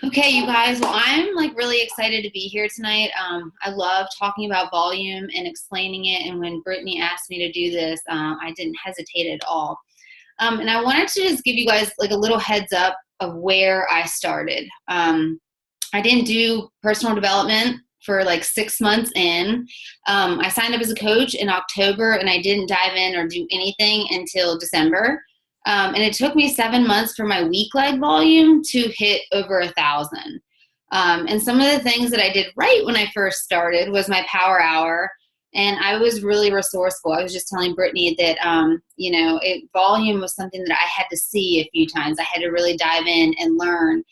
Okay, you guys, well, I'm like really excited to be here tonight. I love talking about volume and explaining it. And when Brittany asked me to do this, I didn't hesitate at all. And I wanted to just give you guys like a little heads up of where I started. I didn't do personal development for like 6 months in. I signed up as a coach in October and I didn't dive in or do anything until December. And it took me 7 months for my week leg volume to hit over 1,000. And some of the things that I did right when I first started was my power hour. And I was really resourceful. I was just telling Brittany that, volume was something that I had to see a few times. I had to really dive in and learn.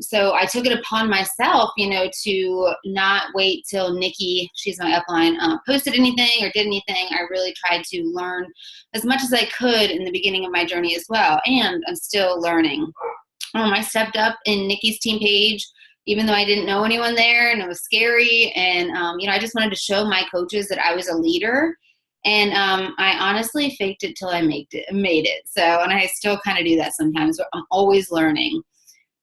So I took it upon myself, to not wait till Nikki, she's my upline, posted anything or did anything. I really tried to learn as much as I could in the beginning of my journey as well. And I'm still learning. I stepped up in Nikki's team page, even though I didn't know anyone there and it was scary. And, I just wanted to show my coaches that I was a leader. And I honestly faked it till I made it. So, and I still kind of do that sometimes, but I'm always learning.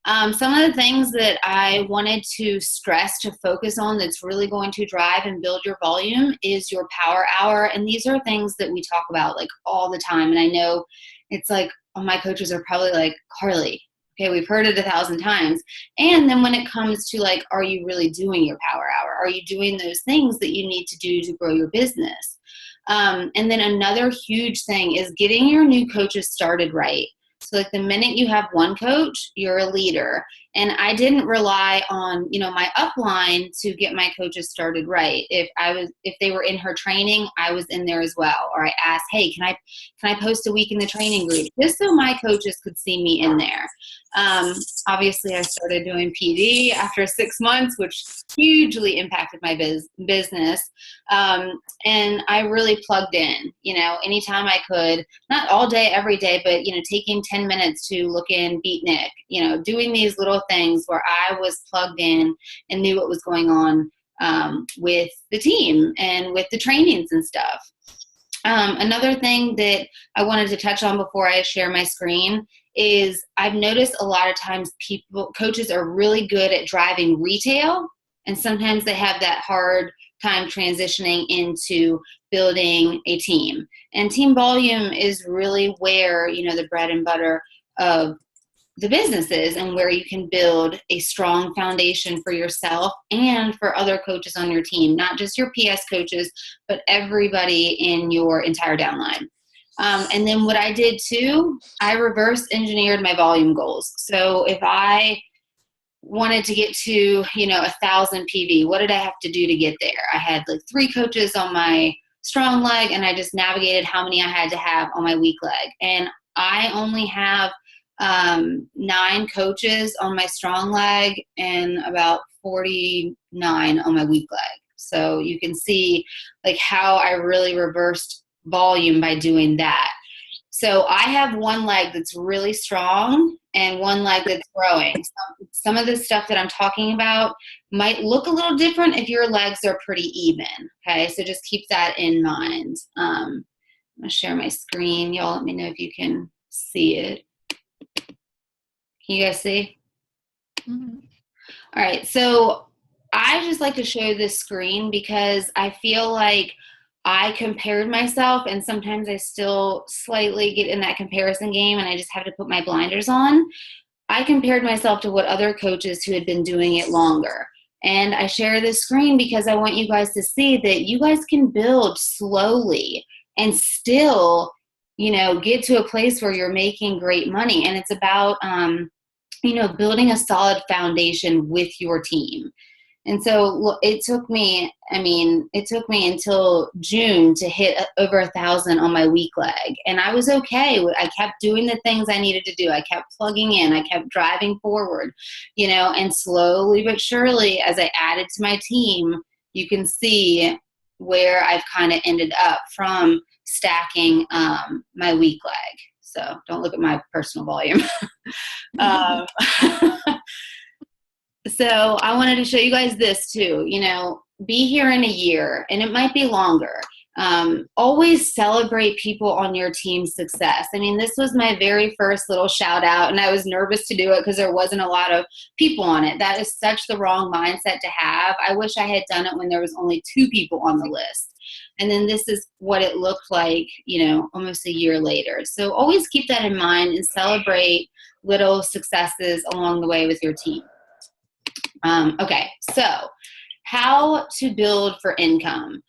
Some of the things that I wanted to stress to focus on that's really going to drive and build your volume is your power hour. And these are things that we talk about like all the time. And I know it's like, my coaches are probably like, Carly, okay, we've heard it 1,000 times. And then when it comes to like, are you really doing your power hour? Are you doing those things that you need to do to grow your business? And then another huge thing is getting your new coaches started right. So like the minute you have one coach, you're a leader. And I didn't rely on, my upline to get my coaches started right. If they were in her training, I was in there as well. Or I asked, hey, can I post a week in the training group? Just so my coaches could see me in there. Obviously I started doing PD after 6 months, which hugely impacted my business. And I really plugged in, anytime I could, not all day, every day, but, taking 10 minutes to look in Beatnik, doing these little things where I was plugged in and knew what was going on with the team and with the trainings and stuff. Another thing that I wanted to touch on before I share my screen is I've noticed a lot of times coaches are really good at driving retail, and sometimes they have that hard time transitioning into building a team. And team volume is really where, the bread and butter of the business is and where you can build a strong foundation for yourself and for other coaches on your team, not just your PS coaches, but everybody in your entire downline. And then what I did too, I reverse engineered my volume goals. So if I wanted to get to, 1,000 PV, what did I have to do to get there? I had like 3 coaches on my strong leg, and I just navigated how many I had to have on my weak leg. And I only have 9 coaches on my strong leg and about 49 on my weak leg. So you can see like how I really reversed volume by doing that. So I have one leg that's really strong and one leg that's growing. Some of the stuff that I'm talking about might look a little different if your legs are pretty even. Okay, so just keep that in mind. I'm going to share my screen. Y'all let me know if you can see it. Can you guys see? Mm-hmm. All right, so I just like to show this screen because I feel like I compared myself, and sometimes I still slightly get in that comparison game and I just have to put my blinders on. I compared myself to what other coaches who had been doing it longer. And I share this screen because I want you guys to see that you guys can build slowly and still, get to a place where you're making great money. And it's about, building a solid foundation with your team. And so it took me until June to hit over 1,000 on my weak leg. And I was okay. I kept doing the things I needed to do. I kept plugging in. I kept driving forward, and slowly but surely as I added to my team, you can see where I've kind of ended up from stacking my weak leg. So don't look at my personal volume. So I wanted to show you guys this too, be here in a year, and it might be longer. Always celebrate people on your team's success. I mean, this was my very first little shout out, and I was nervous to do it because there wasn't a lot of people on it. That is such the wrong mindset to have. I wish I had done it when there was only 2 people on the list. And then this is what it looked like, almost a year later. So always keep that in mind and celebrate little successes along the way with your team. Okay, so how to build for income.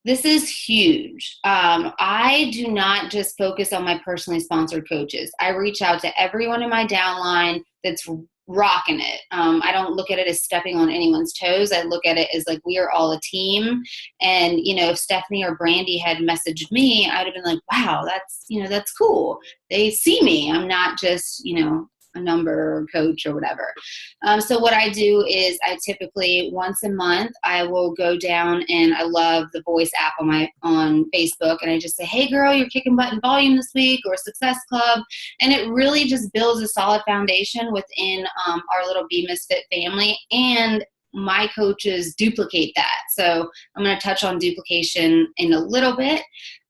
This is huge. I do not just focus on my personally sponsored coaches. I reach out to everyone in my downline that's rocking it. I don't look at it as stepping on anyone's toes. I look at it as like we are all a team. And, if Stephanie or Brandy had messaged me, I would have been like, wow, that's cool. They see me. I'm not just, a number or coach or whatever. So what I do is I typically once a month, I will go down, and I love the voice app on Facebook. And I just say, hey girl, you're kicking butt in volume this week, or Success Club. And it really just builds a solid foundation within our little Be Misfit family. And my coaches duplicate that. So I'm going to touch on duplication in a little bit.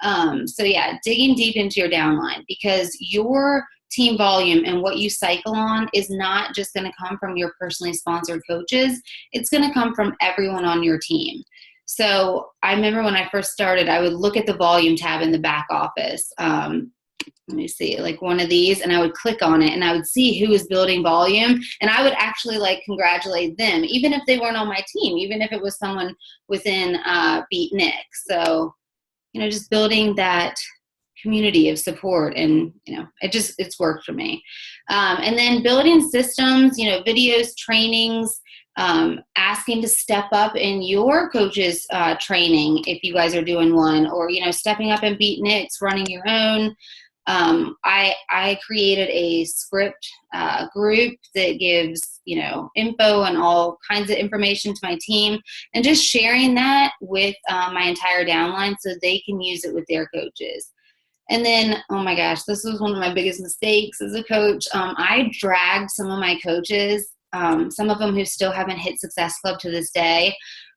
So yeah, digging deep into your downline, because your team volume and what you cycle on is not just going to come from your personally sponsored coaches. It's going to come from everyone on your team. So I remember when I first started, I would look at the volume tab in the back office. Let me see, like one of these, and I would click on it and I would see who was building volume, and I would actually congratulate them, even if they weren't on my team, even if it was someone within Beat Nick. So, just building that community of support, and it's worked for me. And then building systems, videos, trainings, asking to step up in your coach's training if you guys are doing one, or stepping up and Beat Nick's, running your own. I created a script group that gives info and all kinds of information to my team, and just sharing that with my entire downline so they can use it with their coaches. And then, oh my gosh, this was one of my biggest mistakes as a coach. I dragged some of my coaches, some of them who still haven't hit Success Club to this day,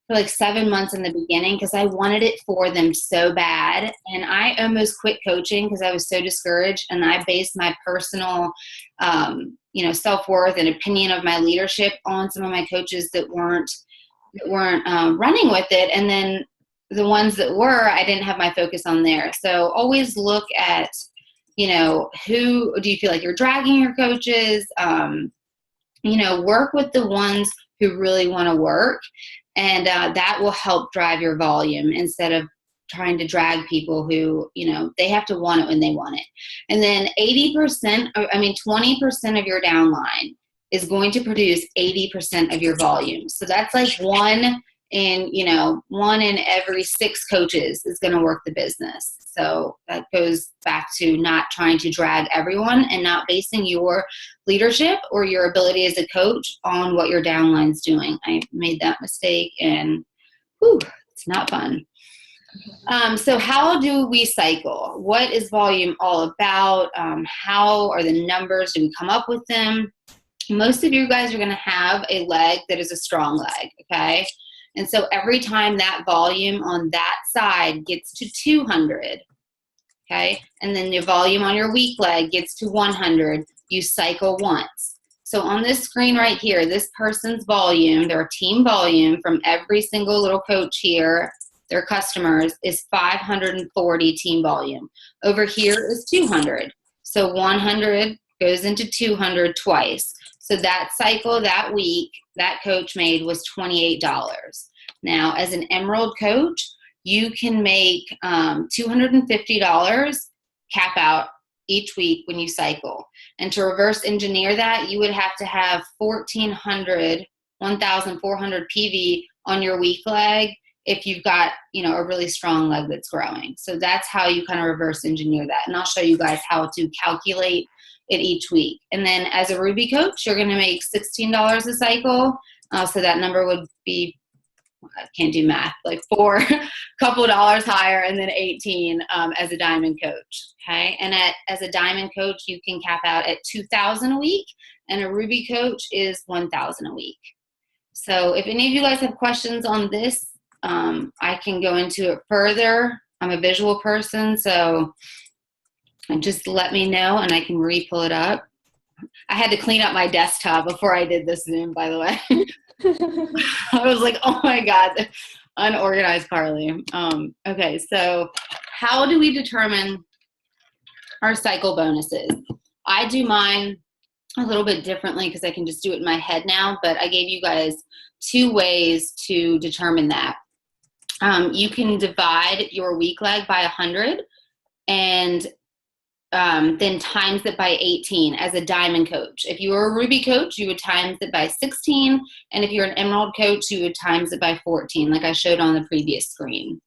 for 7 months in the beginning, because I wanted it for them so bad. And I almost quit coaching because I was so discouraged. And I based my personal, self-worth and opinion of my leadership on some of my coaches that weren't running with it. And then the ones that were, I didn't have my focus on there. So always look at, who do you feel like you're dragging your coaches? Work with the ones who really want to work, and that will help drive your volume instead of trying to drag people who, they have to want it when they want it. And then 20% of your downline is going to produce 80% of your volume. So that's one in every 6 coaches is going to work the business. So that goes back to not trying to drag everyone and not basing your leadership or your ability as a coach on what your downline's doing. I made that mistake, and it's not fun. So how do we cycle? What is volume all about? How are the numbers? Do we come up with them? Most of you guys are going to have a leg that is a strong leg, okay? And so every time that volume on that side gets to 200, okay, and then your volume on your weak leg gets to 100, you cycle once. So on this screen right here, this person's volume, their team volume from every single little coach here, their customers, is 540 team volume. Over here is 200. So 100 goes into 200 twice. So that cycle that week, that coach made was $28. Now, as an Emerald coach, you can make $250 cap out each week when you cycle. And to reverse engineer that, you would have to have 1,400 PV on your weak leg if you've got, a really strong leg that's growing. So that's how you kind of reverse engineer that. And I'll show you guys how to calculate it each week. And then as a Ruby coach, you're going to make $16 a cycle. So that number would be, I can't do math, four couple dollars higher, and then 18 as a diamond coach. Okay. And as a diamond coach, you can cap out at 2,000 a week, and a Ruby coach is 1,000 a week. So if any of you guys have questions on this, I can go into it further. I'm a visual person, so just let me know and I can re-pull it up. I had to clean up my desktop before I did this Zoom, by the way. I was like, oh my God, unorganized Carly. Okay, so how do we determine our cycle bonuses? I do mine a little bit differently because I can just do it in my head now, but I gave you guys 2 ways to determine that. You can divide your weak leg by 100 and then times it by 18 as a diamond coach. If you were a ruby coach, you would times it by 16. And if you're an emerald coach, you would times it by 14, like I showed on the previous screen.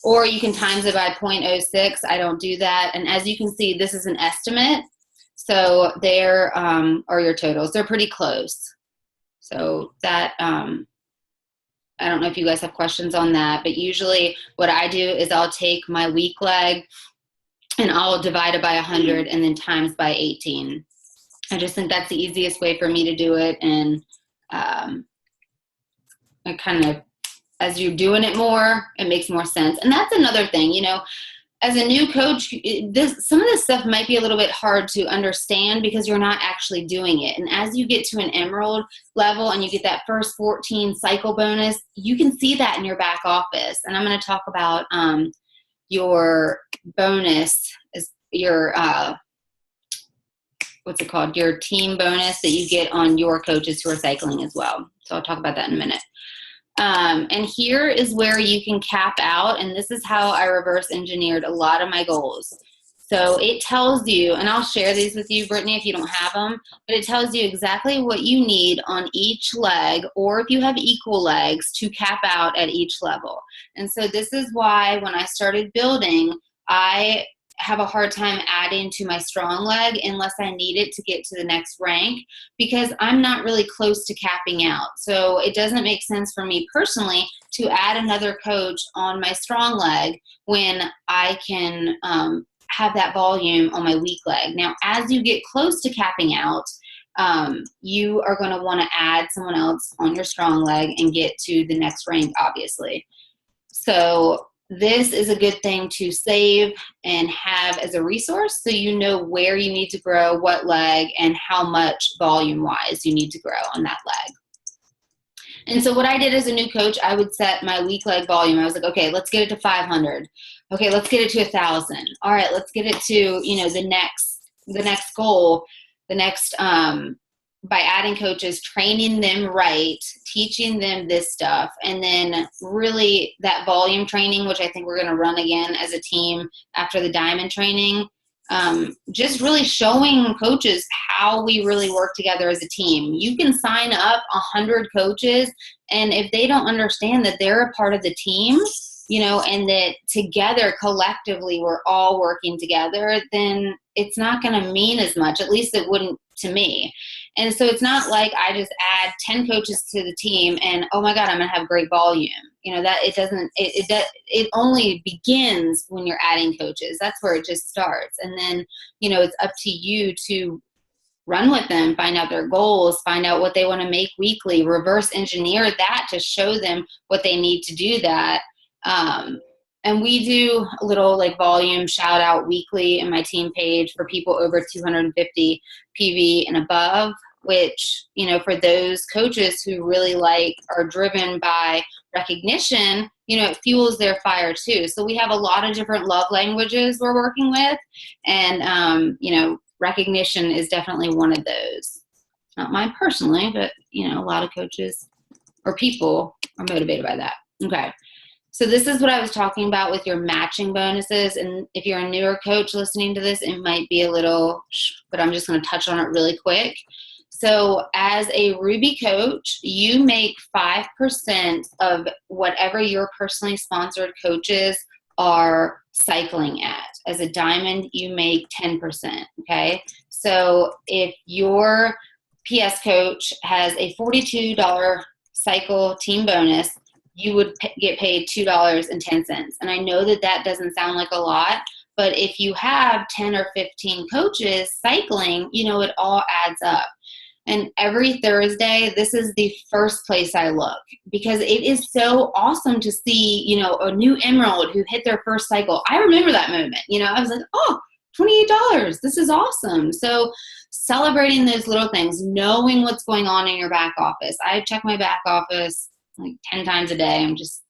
Or you can times it by 0.06. I don't do that. And as you can see, this is an estimate. So there are your totals. They're pretty close. So that, I don't know if you guys have questions on that, but usually what I do is I'll take my weak leg and I'll divide it by 100 and then times by 18. I just think that's the easiest way for me to do it. And I kind of, as you're doing it more, it makes more sense. And that's another thing, you know, as a new coach, some of this stuff might be a little bit hard to understand because you're not actually doing it. And as you get to an emerald level and you get that first 14 cycle bonus, you can see that in your back office. And I'm going to talk about your bonus, is your what's it called? Your team bonus that you get on your coaches who are cycling as well. So I'll talk about that in a minute. And here is where you can cap out, and this is how I reverse engineered a lot of my goals. So it tells you, and I'll share these with you, Brittney, if you don't have them, but it tells you exactly what you need on each leg, or if you have equal legs, to cap out at each level. And so this is why when I started building, I have a hard time adding to my strong leg unless I need it to get to the next rank, because I'm not really close to capping out. So it doesn't make sense for me personally to add another coach on my strong leg when I can have that volume on my weak leg. Now, as you get close to capping out, you are going to want to add someone else on your strong leg and get to the next rank, obviously. So this is a good thing to save and have as a resource so you know where you need to grow, what leg, and how much volume-wise you need to grow on that leg. And so what I did as a new coach, I would set my weak leg volume. I was like, okay, let's get it to 500. Okay, let's get it to 1,000. All right, let's get it to, you know, the next goal, the next, by adding coaches, training them right, teaching them this stuff, and then really that volume training, which I think we're going to run again as a team after the diamond training, just really showing coaches how we really work together as a team. You can sign up 100 coaches, and if they don't understand that they're a part of the team, you know, and that together, collectively, we're all working together, then it's not going to mean as much. At least it wouldn't to me. And so it's not like I just add 10 coaches to the team and, oh my God, I'm going to have great volume. You know, that it doesn't, it only begins when you're adding coaches. That's where it just starts. And then, you know, it's up to you to run with them, find out their goals, find out what they want to make weekly, reverse engineer that to show them what they need to do that. And we do a little like volume shout out weekly in my team page for people over 250 PV and above, which, you know, for those coaches who really are driven by recognition, you know, it fuels their fire too. So we have a lot of different love languages we're working with. And, you know, recognition is definitely one of those. Not mine personally, but, you know, a lot of coaches or people are motivated by that. Okay. So this is what I was talking about with your matching bonuses. And if you're a newer coach listening to this, it might be a little, but I'm just going to touch on it really quick. So as a Ruby coach, you make 5% of whatever your personally sponsored coaches are cycling at. As a diamond, you make 10%. Okay. So if your PS coach has a $42 cycle team bonus, you would get paid $2.10. And I know that that doesn't sound like a lot, but if you have 10 or 15 coaches cycling, you know, it all adds up. And every Thursday, this is the first place I look because it is so awesome to see, you know, a new emerald who hit their first cycle. I remember that moment. You know, I was like, oh, $28. This is awesome. So celebrating those little things, knowing what's going on in your back office. I check my back office like 10 times a day. I'm just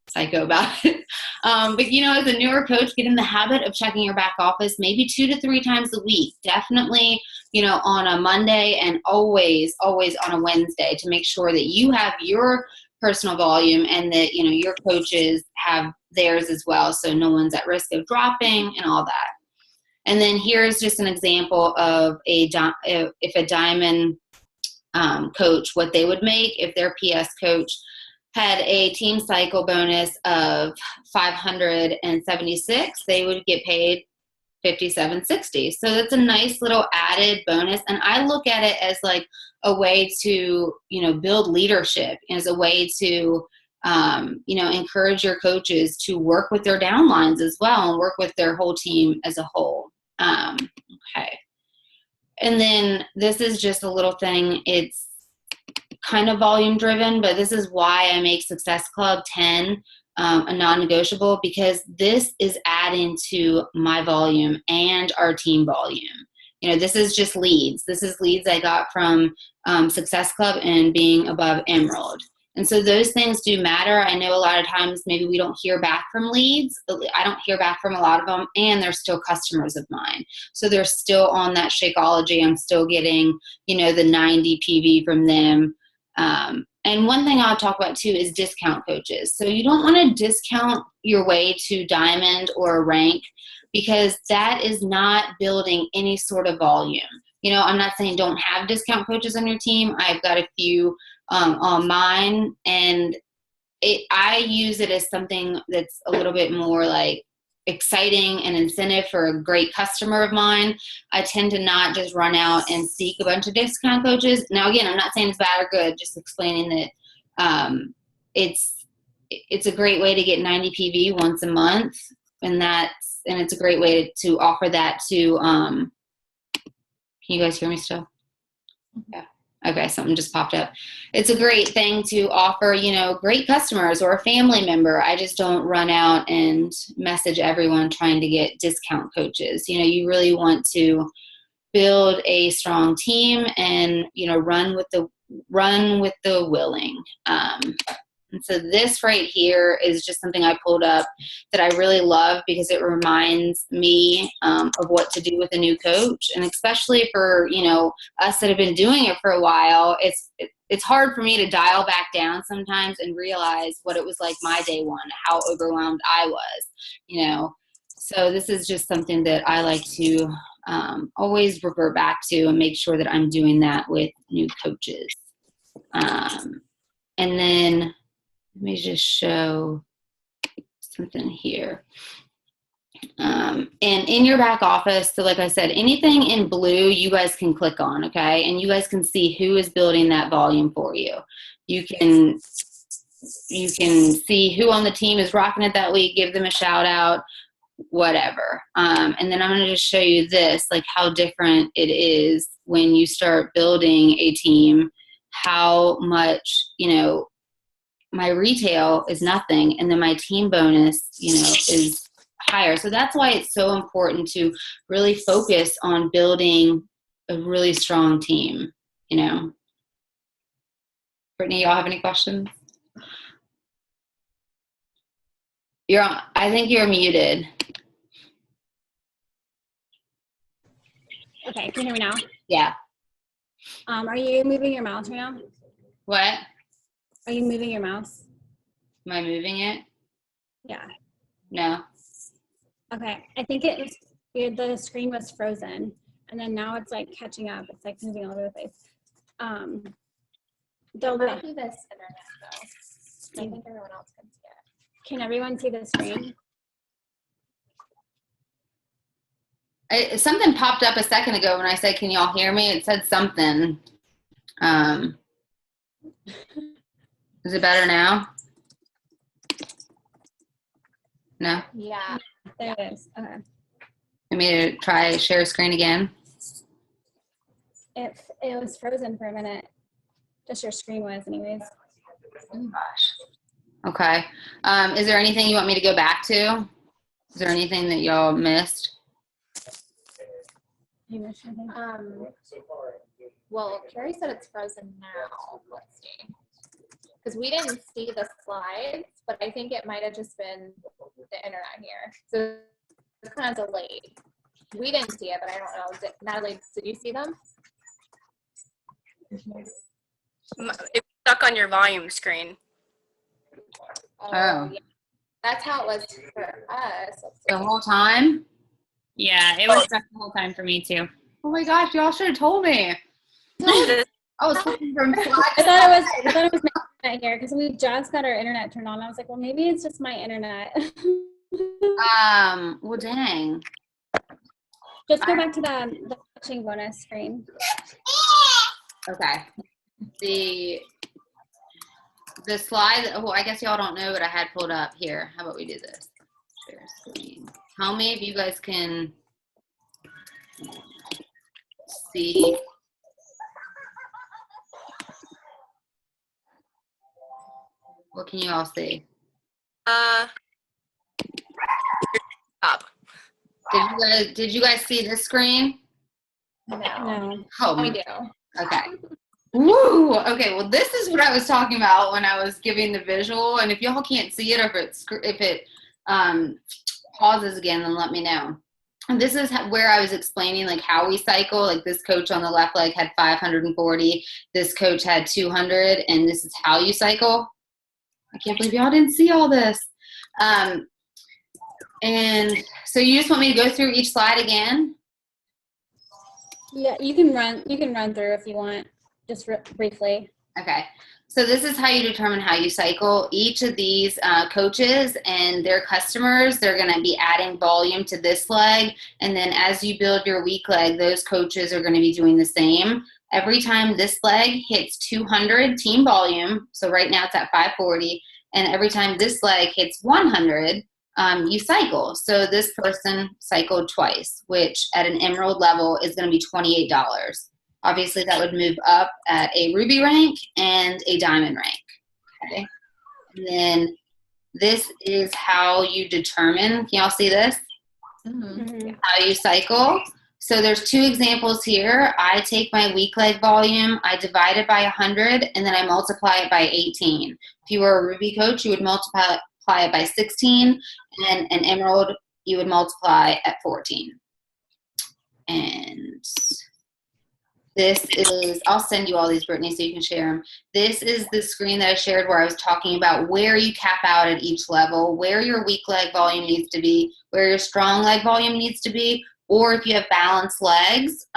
psycho about it. But, you know, as a newer coach, get in the habit of checking your back office maybe 2 to 3 times a week. Definitely, you know, on a Monday and always on a Wednesday to make sure that you have your personal volume and that, you know, your coaches have theirs as well. So no one's at risk of dropping and all that. And then here's just an example of if a diamond coach, what they would make if their PS coach had a team cycle bonus of 576, they would get paid 57.60. So that's a nice little added bonus. And I look at it as like a way to, you know, build leadership, as a way to, you know, encourage your coaches to work with their downlines as well and work with their whole team as a whole. Okay. And then this is just a little thing. It's kind of volume driven, but this is why I make Success Club 10 a non-negotiable, because this is adding to my volume and our team volume. You know, this is just leads. This is leads I got from Success Club and being above Emerald. And so those things do matter. I know a lot of times maybe we don't hear back from leads. I don't hear back from a lot of them, and they're still customers of mine. So they're still on that Shakeology. I'm still getting, you know, the 90 PV from them. And one thing I'll talk about too is discount coaches. So you don't want to discount your way to diamond or rank, because that is not building any sort of volume. You know, I'm not saying don't have discount coaches on your team. I've got a few on mine, and I use it as something that's a little bit more like exciting and incentive for a great customer of mine. I tend to not just run out and seek a bunch of discount coaches. Now, again, I'm not saying it's bad or good, just explaining that it's a great way to get 90 PV once a month, and it's a great way to offer that to. Can you guys hear me still? Yeah. Okay, something just popped up. It's a great thing to offer, you know, great customers or a family member. I just don't run out and message everyone trying to get discount coaches. You know, you really want to build a strong team and, you know, run with the willing. And so this right here is just something I pulled up that I really love, because it reminds me of what to do with a new coach. And especially for, you know, us that have been doing it for a while, it's hard for me to dial back down sometimes and realize what it was like my day one, how overwhelmed I was, you know. So this is just something that I like to always revert back to and make sure that I'm doing that with new coaches. And then let me just show something here. And in your back office, so like I said, anything in blue you guys can click on, okay? And you guys can see who is building that volume for you. You can see who on the team is rocking it that week, give them a shout out, whatever. And then I'm going to just show you this, like how different it is when you start building a team, how much, you know, my retail is nothing, and then my team bonus, you know, is higher. So that's why it's so important to really focus on building a really strong team, you know. Brittney, y'all have any questions? I think you're muted. Okay, can you hear me now? Yeah. Are you moving your mouse right now? What? Are you moving your mouse? Am I moving it? Yeah. No. Okay, I think the screen was frozen, and then now it's like catching up. It's like moving all over the place. It might be this internet though. I think everyone else can see it. Can everyone see the screen? Something popped up a second ago when I said, "Can y'all hear me?" It said something. Is it better now? No? Yeah. There it is. Okay. I mean, to try share screen again. it was frozen for a minute. Just your screen was anyways. Oh gosh. Okay. Is there anything you want me to go back to? Is there anything that y'all missed? You missed anything? Well, Carrie said it's frozen now. Let's see. Because we didn't see the slides, but I think it might have just been the internet here. So it's kind of delayed. We didn't see it, but I don't know. Natalie, did you see them? It's stuck on your volume screen. Oh. Yeah. That's how it was for us. The whole time? Yeah, it was stuck the whole time for me too. Oh my gosh, y'all should have told me. I was looking from slide I thought it was my internet here because we just got our internet turned on. I was like, well, maybe it's just my internet. well, dang. Just go back to the matching bonus screen. Okay. The slide, oh, I guess y'all don't know what I had pulled up here. How about we do this? Share screen. Tell me if you guys can see. What can you all see? Up. Did you guys see this screen? No. Oh, We do. okay. Woo! Okay, well, this is what I was talking about when I was giving the visual. And if y'all can't see it, or if it pauses again, then let me know. And this is where I was explaining like how we cycle. Like this coach on the left leg had 540. This coach had 200, and this is how you cycle. I can't believe y'all didn't see all this. And so you just want me to go through each slide again? Yeah, you can run through if you want, just briefly. Okay. So this is how you determine how you cycle. Each of these coaches and their customers, they're going to be adding volume to this leg. And then as you build your weak leg, those coaches are going to be doing the same. Every time this leg hits 200 team volume, so right now it's at 540, and every time this leg hits 100, you cycle. So this person cycled twice, which at an emerald level is going to be $28. Obviously, that would move up at a ruby rank and a diamond rank. Okay. And then this is how you determine, can y'all see this? Mm-hmm. How you cycle. So there's two examples here. I take my weak leg volume, I divide it by 100, and then I multiply it by 18. If you were a ruby coach, you would multiply it by 16, and an emerald, you would multiply at 14. And this is, I'll send you all these, Brittney, so you can share them. This is the screen that I shared where I was talking about where you cap out at each level, where your weak leg volume needs to be, where your strong leg volume needs to be, or if you have balanced legs,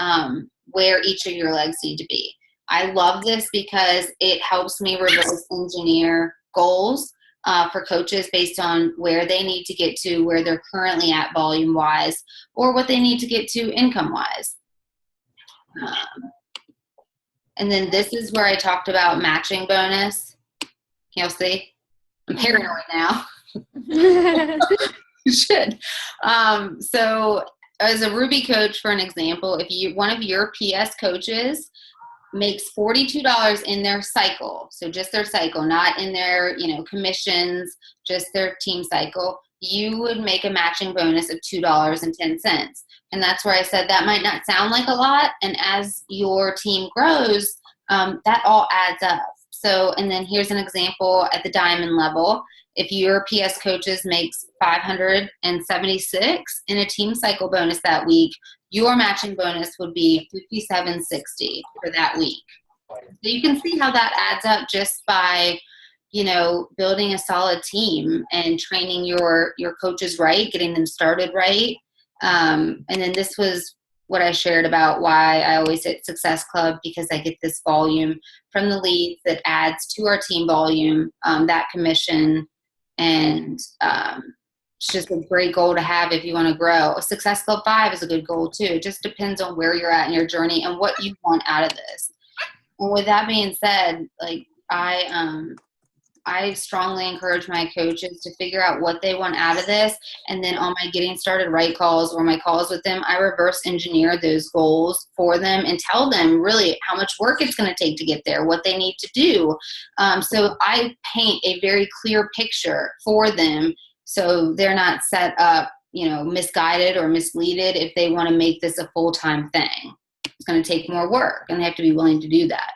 where each of your legs need to be. I love this because it helps me reverse engineer goals for coaches based on where they need to get to, where they're currently at volume-wise, or what they need to get to income-wise. And then this is where I talked about matching bonus. Can y'all see? I'm paranoid now. You should. So as a Ruby coach, for an example, if one of your PS coaches makes $42 in their cycle, so just their cycle, not in their commissions, just their team cycle, you would make a matching bonus of $2.10. And that's where I said that might not sound like a lot, and as your team grows, that all adds up. So, and then here's an example at the diamond level. If your PS coaches makes 576 in a team cycle bonus that week, your matching bonus would be $57.60 for that week. So you can see how that adds up just by, building a solid team and training your coaches right, getting them started right. And then this was what I shared about why I always hit Success Club, because I get this volume from the leads that adds to our team volume, that commission, and it's just a great goal to have if you want to grow. A Success Club 5 is a good goal too. It just depends on where you're at in your journey and what you want out of this. And with that being said, like I I strongly encourage my coaches to figure out what they want out of this. And then on my getting started right calls or my calls with them, I reverse engineer those goals for them and tell them really how much work it's going to take to get there, what they need to do. So I paint a very clear picture for them so they're not set up, misguided or misleaded if they want to make this a full-time thing. It's going to take more work and they have to be willing to do that.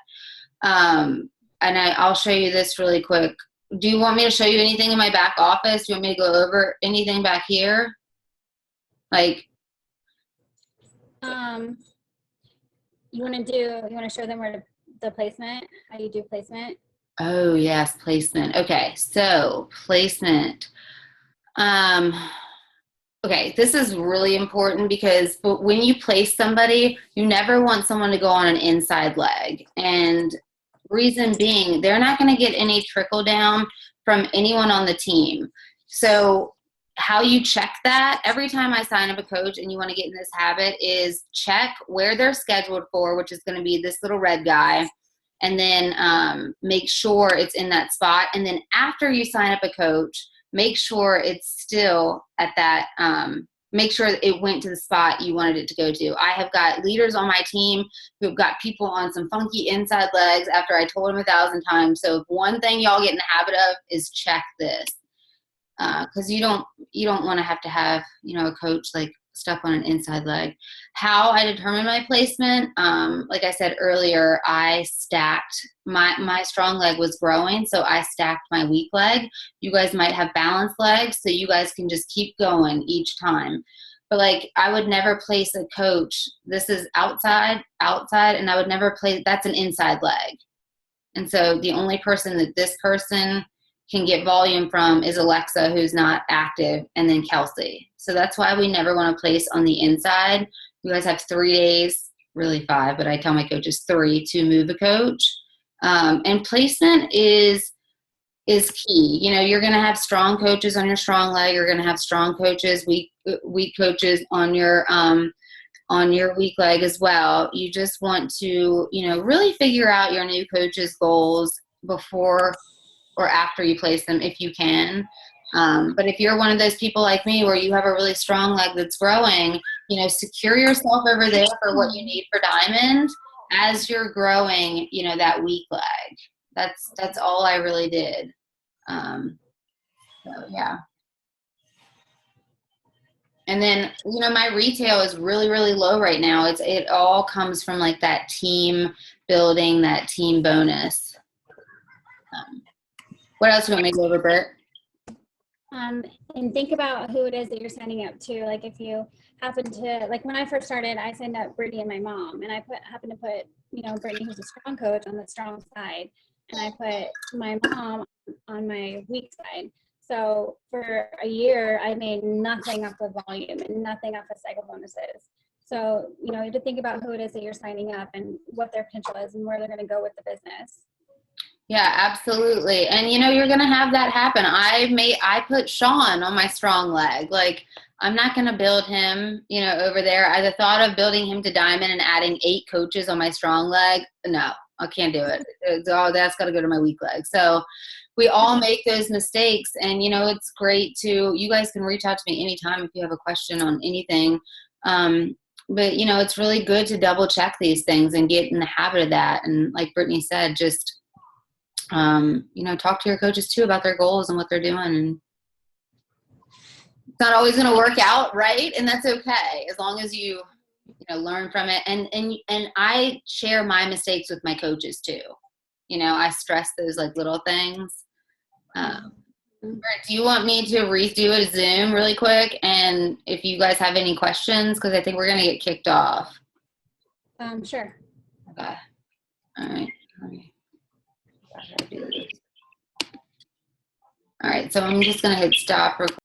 And I'll show you this really quick. Do you want me to show you anything in my back office? Do you want me to go over anything back here? Like, you want to show them where the placement, how you do placement? oh yes, placement. Okay, so placement. Okay, this is really important because when you place somebody, you never want someone to go on an inside leg. And reason being, they're not going to get any trickle down from anyone on the team. So how you check that, every time I sign up a coach and you want to get in this habit, is check where they're scheduled for, which is going to be this little red guy, and then make sure it's in that spot. And then after you sign up a coach, make sure it's still at that, make sure it went to the spot you wanted it to go to. I have got leaders on my team who've got people on some funky inside legs after I told them 1,000 times. So if one thing y'all get in the habit of is check this. Because you don't want to have, a coach like stuck on an inside leg. How I determine my placement, like I said earlier, I stacked my strong leg was growing, so I stacked my weak leg. You guys might have balanced legs, so you guys can just keep going each time. But like, I would never place a coach. This is outside, and I would never place. That's an inside leg, and so the only person that this person can get volume from is Alexa, who's not active, and then Kelsey. So that's why we never want to place on the inside. You guys have 3 days, really 5, but I tell my coaches 3 to move a coach. And placement is key. You're going to have strong coaches on your strong leg. You're going to have strong coaches, weak coaches on your weak leg as well. You just want to, really figure out your new coach's goals before or after you place them if you can. But if you're one of those people like me where you have a really strong leg that's growing, secure yourself over there for what you need for diamond as you're growing, that weak leg. That's all I really did. So yeah. And then, my retail is really, really low right now. It all comes from like that team building, that team bonus. What else do you want me to go over, Britt? And think about who it is that you're signing up to. Like if you happen to, like when I first started, I signed up Brittney and my mom, and I happened to put, Brittney, who's a strong coach, on the strong side, and I put my mom on my weak side. So for a year, I made nothing off of volume and nothing off of cycle bonuses. So, you have to think about who it is that you're signing up and what their potential is and where they're going to go with the business. Yeah, absolutely. And you're going to have that happen. I put Sean on my strong leg. Like, I'm not going to build him, over there. The thought of building him to diamond and adding 8 coaches on my strong leg, no, I can't do it. That's got to go to my weak leg. So we all make those mistakes, and it's great you guys can reach out to me anytime if you have a question on anything. But it's really good to double check these things and get in the habit of that. And like Brittney said, just talk to your coaches too about their goals and what they're doing. And it's not always going to work out right, and that's okay as long as you learn from it. And I share my mistakes with my coaches too. I stress those like little things. Do you want me to redo a Zoom really quick? And if you guys have any questions, because I think we're going to get kicked off. Sure. Okay. All right. All right, so I'm just going to hit stop.